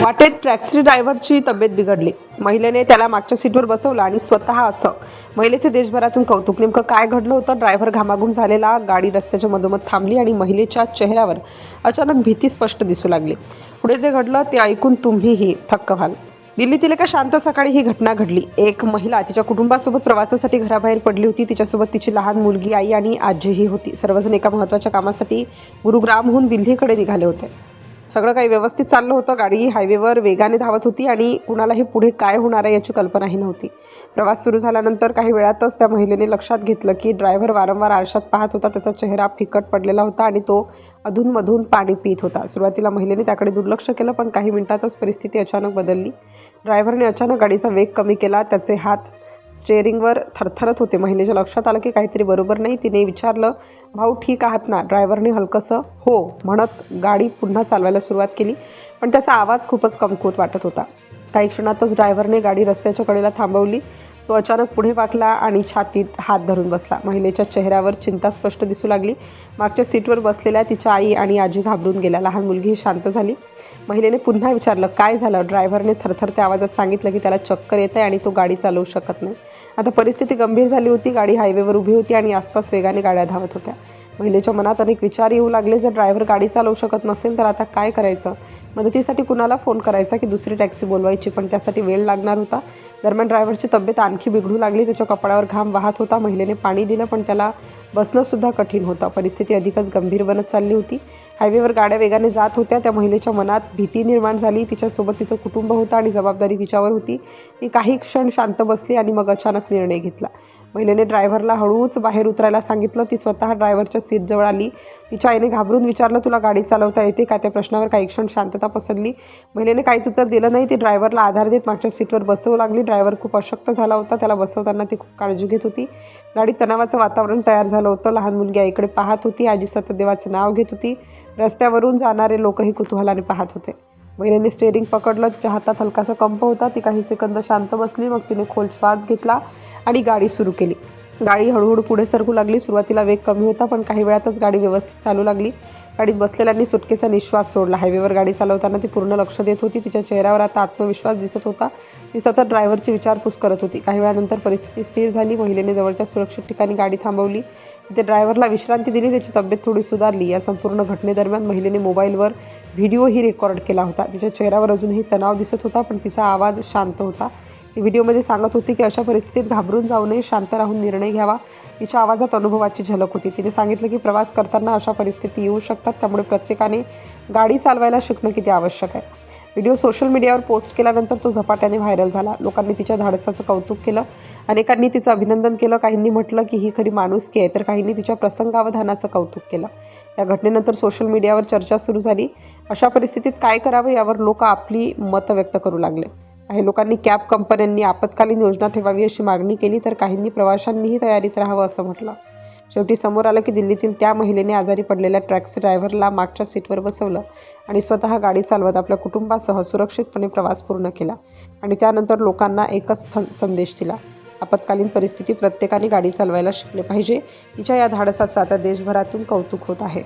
वाटेत टॅक्सी ड्रायव्हरची तब्येत बिघडली. महिलेने त्याला मागच्या सीटवर बसवलं आणि स्वतः असं. महिलेचे देशभरातून कौतुक. नेमकं काय घडलं होतं? ड्रायव्हर घामाघूम झालेला. गाडी रस्त्याच्या मधोमध थांबली आणि महिलेच्या चेहऱ्यावर अचानक भीती स्पष्ट दिसू लागली. पुढे जे घडलं ते ऐकून तुम्हीही थक्क व्हाल. दिल्लीतील एका शांत सकाळी ही घटना घडली. एक महिला तिच्या कुटुंबासोबत प्रवासासाठी घराबाहेर पडली होती. तिच्यासोबत तिची लहान मुलगी, आई आणि आजीही होती. सर्वजण एका महत्त्वाच्या कामासाठी गुरुग्रामहून दिल्लीकडे निघाले होते. सगळं काही व्यवस्थित चाललं होतं. गाडी हायवेवर वेगाने धावत होती आणि कुणालाही पुढे काय होणार आहे याची कल्पनाही नव्हती. प्रवास सुरू झाल्यानंतर काही वेळातच त्या महिलेने लक्षात घेतलं की ड्रायव्हर वारंवार आरशात पाहत होता. त्याचा चेहरा फिकट पडलेला होता आणि तो अधूनमधून पाणी पित होता. सुरुवातीला महिलेने त्याकडे दुर्लक्ष केलं, पण काही मिनिटातच परिस्थिती अचानक बदलली. ड्रायव्हरने अचानक गाडीचा वेग कमी केला. त्याचे हात स्टेअरिंगवर थरथरत होते. महिलेच्या लक्षात आलं की काहीतरी बरोबर नाही. तिने विचारलं, भाऊ ठीक आहात ना? ड्रायव्हरने हलकंसं हो म्हणत गाडी पुन्हा चालवायला सुरुवात केली, पण त्याचा आवाज खूपच कमकुवत वाटत होता. काही क्षणातच ड्रायव्हरने गाडी रस्त्याच्या कडेला थांबवली. तो अचानक पुढे वाकला आणि छातीत हात धरून बसला. महिलेच्या चेहऱ्यावर चिंता स्पष्ट दिसू लागली. मागच्या सीटवर बसलेल्या तिच्या आई आणि आजी घाबरून गेल्या. लहान मुलगीही शांत झाली. महिलेने पुन्हा विचारलं, काय झालं? ड्रायव्हरने थरथरत्या आवाजात सांगितलं की त्याला चक्कर येत आहे आणि तो गाडी चालवू शकत नाही. आता परिस्थिती गंभीर झाली होती. गाडी हायवेवर उभी होती आणि आसपास वेगाने गाड्या धावत होत्या. महिलेच्या मनात अनेक विचार येऊ लागले. जर ड्रायव्हर गाडी चालवू शकत नसेल तर आता काय करायचं? मदतीसाठी कुणाला फोन करायचा की दुसरी टॅक्सी बोलवायची? पण त्यासाठी वेळ लागणार होता. दरम्यान ड्रायव्हरची तब्येत आणखी बिघडू लागली. त्याच्या कपड्यावर घाम वाहत होता. महिलेने पाणी दिलं, पण त्याला बसणंसुद्धा कठीण होतं. परिस्थिती अधिकच गंभीर बनत चालली होती. हायवेवर गाड्या वेगाने जात होत्या. त्या महिलेच्या मनात भीती निर्माण झाली. तिच्यासोबत तिचं कुटुंब होतं आणि जबाबदारी तिच्यावर होती. ती काही क्षण शांत बसली आणि मग अचानक निर्णय घेतला. महिलेने ड्रायव्हरला हळूच बाहेर उतरायला सांगितलं. ती स्वतः ड्रायव्हरच्या सीटजवळ आली. तिच्या आईने घाबरून विचारलं, तुला गाडी चालवता येते का? त्या प्रश्नावर काही क्षण शांतता पसरली. महिलेने काहीच उत्तर दिलं नाही. ती ड्रायव्हरला आधार देत मागच्या सीटवर बसवू लागली. ड्रायव्हर खूप अशक्त झाला होता. त्याला बसवताना ती खूप काळजी घेत होती. गाडीत तणावाचं वातावरण तयार झालं होतं. लहान मुलगी आईकडे पाहत होती. आजी सतत देवाचं नाव घेत होती. रस्त्यावरून जाणारे लोकही कुतूहलाने पाहत होते. महिलेने स्टेअरिंग पकडलं. तिच्या हातात हलकासा कंप होता. ती काही सेकंद शांत बसली. मग तिने खोल श्वास घेतला आणि गाडी सुरू केली. गाडी हळूहळू पुढे सरकू लागली. सुरुवातीला वेग कमी होता, पण काही वेळातच गाडी व्यवस्थित चालू लागली. गाडीत बसलेल्यांनी सुटकेचा निश्वास सोडला. हायवेवर गाडी चालवताना ती पूर्ण लक्ष देत होती. तिच्या चेहऱ्यावर आता आत्मविश्वास दिसत होता. ती सतत ड्रायव्हरची विचारपूस करत होती. काही वेळानंतर परिस्थिती स्थिर झाली. महिलेने जवळच्या सुरक्षित ठिकाणी गाडी थांबवली. तिथे ड्रायव्हरला विश्रांती दिली. त्याची तब्येत थोडी सुधारली. या संपूर्ण घटनेदरम्यान महिलेने मोबाईलवर व्हिडिओही रेकॉर्ड केला होता. तिच्या चेहऱ्यावर अजूनही तणाव दिसत होता, पण तिचा आवाज शांत होता. ती व्हिडिओमध्ये सांगत होती की अशा परिस्थितीत घाबरून जाऊ नये, शांत राहून निर्णय घ्यावा. तिच्या आवाजात अनुभवाची झलक होती. तिने सांगितलं की प्रवास करताना अशा परिस्थिती येऊ शकतात, त्यामुळे प्रत्येकाने गाडी चालवायला शिकणं किती आवश्यक आहे. व्हिडिओ सोशल मीडियावर पोस्ट केल्यानंतर तो झपाट्याने व्हायरल झाला. लोकांनी तिच्या धाडसाचं कौतुक केलं. अनेकांनी तिचं अभिनंदन केलं. काहींनी म्हटलं की ही खरी माणुसकी आहे, तर काहींनी तिच्या प्रसंगावधानाचं कौतुक केलं. या घटनेनंतर सोशल मीडियावर चर्चा सुरू झाली. अशा परिस्थितीत काय करावं यावर लोक आपली मतं व्यक्त करू लागले. काही लोकांनी कॅब कंपन्यांनी आपत्कालीन योजना ठेवावी अशी मागणी केली, तर काहींनी प्रवाशांनीही तयारीत राहावं असं म्हटलं. शेवटी समोर आलं की दिल्लीतील त्या महिलेने आजारी पडलेल्या टॅक्सी ड्रायव्हरला मागच्या सीटवर बसवलं आणि स्वतः गाडी चालवत आपल्या कुटुंबासह सुरक्षितपणे प्रवास पूर्ण केला. आणि त्यानंतर लोकांना एकच संदेश दिला, आपत्कालीन परिस्थिती प्रत्येकाने गाडी चालवायला शिकले पाहिजे. तिच्या या धाडसाचं आता देशभरातून कौतुक होत आहे.